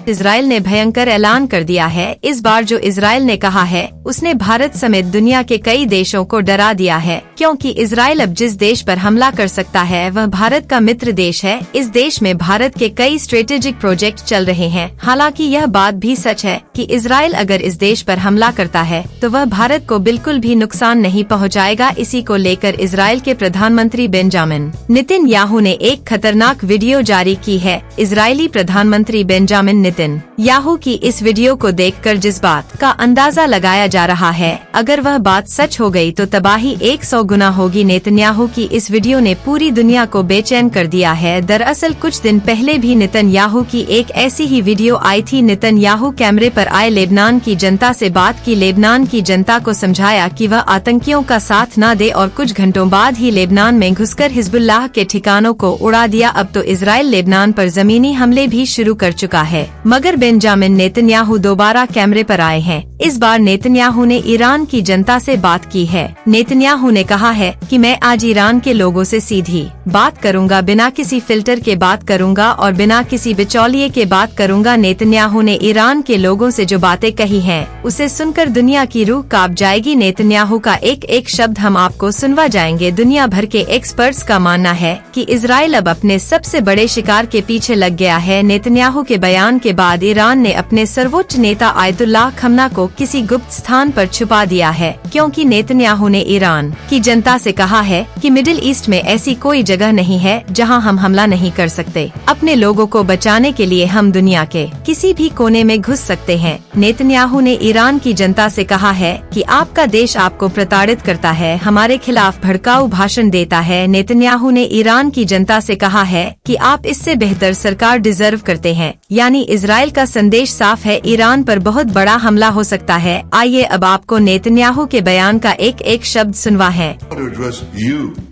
Israel ने भयंकर ऐलान कर दिया है। इस बार जो इजराइल ने कहा है उसने भारत समेत दुनिया के कई देशों को डरा दिया है, क्योंकि इजराइल अब जिस देश पर हमला कर सकता है वह भारत का मित्र देश है। इस देश में भारत के कई स्ट्रेटेजिक प्रोजेक्ट चल रहे हैं। हालांकि यह बात भी सच है कि इजराइल अगर इस देश पर हमला करता है तो वह भारत को बिल्कुल भी नुकसान नहीं पहुंचाएगा। इसी को लेकर इजराइल के प्रधानमंत्री बेंजामिन नेतन्याहू ने एक खतरनाक वीडियो जारी की है। इजरायली प्रधानमंत्री बेंजामिन नेतन्याहू की इस वीडियो को देखकर जिस बात का अंदाजा लगाया जा रहा है, अगर वह बात सच हो गई तो तबाही 100 गुना होगी। नेतन्याहू की इस वीडियो ने पूरी दुनिया को बेचैन कर दिया है। दरअसल कुछ दिन पहले भी नेतन्याहू की एक ऐसी ही वीडियो आई थी। नेतन्याहू कैमरे पर आए लेबनान की जनता से बात की, लेबनान की जनता को समझाया कि वह आतंकियों का साथ न दे और कुछ घंटों बाद ही लेबनान में घुसकर हिजबुल्लाह के ठिकानों को उड़ा दिया। अब तो इजराइल लेबनान पर जमीनी हमले भी शुरू कर चुका है। मगर बेंजामिन नेतन्याहू दोबारा कैमरे पर आए हैं। इस बार नेतन्याहू ने ईरान की जनता से बात की है। नेतन्याहू ने कहा है कि मैं आज ईरान के लोगों से सीधी बात करूंगा, बिना किसी फिल्टर के बात करूंगा और बिना किसी बिचौलिए के बात करूंगा। नेतन्याहू ने ईरान के लोगों से जो बातें कही हैं, उसे सुनकर दुनिया की रूह कांप जाएगी। नेतन्याहू का एक एक शब्द हम आपको सुनवा जाएंगे। दुनिया भर के एक्सपर्ट्स का मानना है कि इजराइल अब अपने सबसे बड़े शिकार के पीछे लग गया है। नेतन्याहू के बयान के बाद ईरान ने अपने सर्वोच्च नेता आयतुल्लाह खमना को किसी गुप्त स्थान पर छुपा दिया है, क्योंकि नेतन्याहू ने ईरान की जनता से कहा है कि मिडिल ईस्ट में ऐसी कोई जगह नहीं है जहां हम हमला नहीं कर सकते। अपने लोगों को बचाने के लिए हम दुनिया के किसी भी कोने में घुस सकते हैं। नेतन्याहू ने ईरान की जनता से कहा है कि आपका देश आपको प्रताड़ित करता है, हमारे खिलाफ भड़काऊ भाषण देता है। नेतन्याहू ने ईरान की जनता से कहा है कि आप इससे बेहतर सरकार डिजर्व करते हैं। यानी इजराइल का संदेश साफ है, ईरान पर बहुत बड़ा हमला हो सकता है। आइए अब आपको नेतन्याहू के बयान का एक एक शब्द सुनवा है।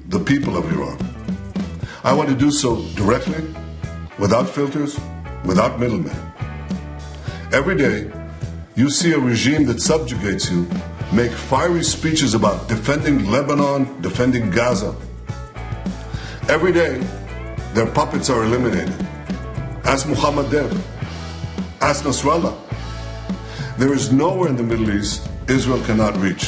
The people of Iran. I want to do so directly, without filters, without middlemen. Every day, you see a regime that subjugates you make fiery speeches about defending Lebanon, defending Gaza. Every day, their puppets are eliminated. Ask Mohammed Dev. Ask Nasrallah. There is nowhere in the Middle East Israel cannot reach.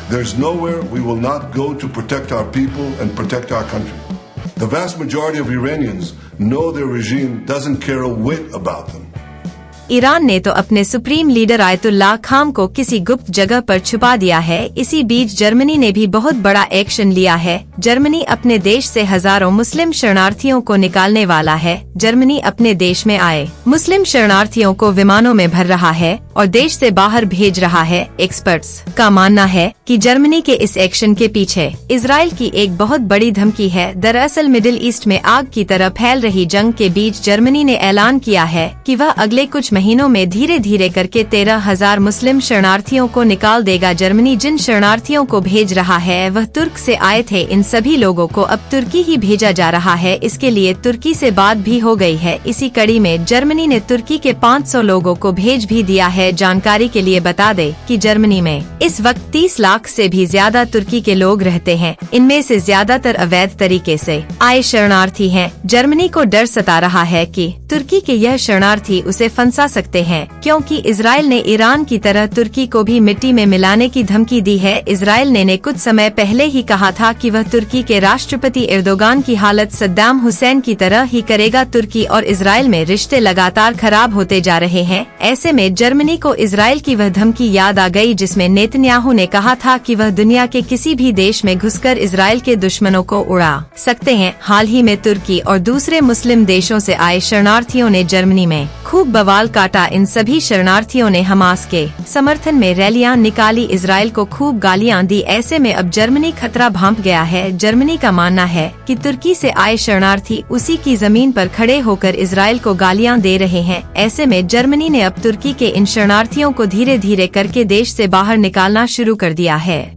There's nowhere we will not go to protect our people and protect our country. The vast majority of Iranians know their regime doesn't care a whit about them. Iran ने तो अपने supreme leader Ayatollah खाम को किसी गुप्त जगह पर छुपा दिया है। इसी बीच जर्मनी ने भी बहुत बड़ा एक्शन लिया है। जर्मनी अपने देश से हजारों मुस्लिम शरणार्थियों को निकालने वाला है। जर्मनी अपने देश में आए मुस्लिम शरणार्थियों को विमानों में भर रहा है और देश से बाहर भेज रहा है। एक्सपर्ट्स का मानना है कि जर्मनी के इस एक्शन के पीछे इजराइल की एक बहुत बड़ी धमकी है। दरअसल मिडिल ईस्ट में आग की तरह फैल रही जंग के बीच जर्मनी ने ऐलान किया है कि वह अगले कुछ महीनों में धीरे धीरे करके 13,000 मुस्लिम शरणार्थियों को निकाल देगा। जर्मनी जिन शरणार्थियों को भेज रहा है वह तुर्क से आए थे। इन सभी लोगों को अब तुर्की ही भेजा जा रहा है। इसके लिए तुर्की से बात भी हो गई है। इसी कड़ी में जर्मनी ने तुर्की के 500 लोगों को भेज भी दिया है। जानकारी के लिए बता दे कि जर्मनी में इस वक्त 30 लाख से भी ज्यादा तुर्की के लोग रहते हैं। इनमें से ज्यादातर अवैध तरीके से आए शरणार्थी हैं। जर्मनी को डर सता रहा है कि तुर्की के यह शरणार्थी उसे फंसा सकते हैं, क्योंकि इजराइल ने ईरान की तरह तुर्की को भी मिट्टी में मिलाने की धमकी दी है। इजराइल ने कुछ समय पहले ही कहा था कि वह तुर्की के राष्ट्रपति एर्दोगान की हालत सद्दाम हुसैन की तरह ही करेगा। तुर्की और इजराइल में रिश्ते लगातार खराब होते जा रहे हैं। ऐसे में जर्मनी को इजराइल की वह धमकी याद आ गई जिसमें नेतन्याहू ने कहा था कि वह दुनिया के किसी भी देश में घुसकर इजराइल के दुश्मनों को उड़ा सकते हैं। हाल ही में तुर्की और दूसरे मुस्लिम देशों से आए शरणार्थियों ने जर्मनी में खूब बवाल काटा। इन सभी शरणार्थियों ने हमास के समर्थन में रैलियां निकाली, इजराइल को खूब गालियां दी। ऐसे में अब जर्मनी खतरा भांप गया है। जर्मनी का मानना है कि तुर्की से आए शरणार्थी उसी की जमीन पर खड़े होकर इजराइल को गालियां दे रहे हैं। ऐसे में जर्मनी ने अब तुर्की के इन शरणार्थियों को धीरे धीरे करके देश से बाहर निकालना शुरू कर दिया है।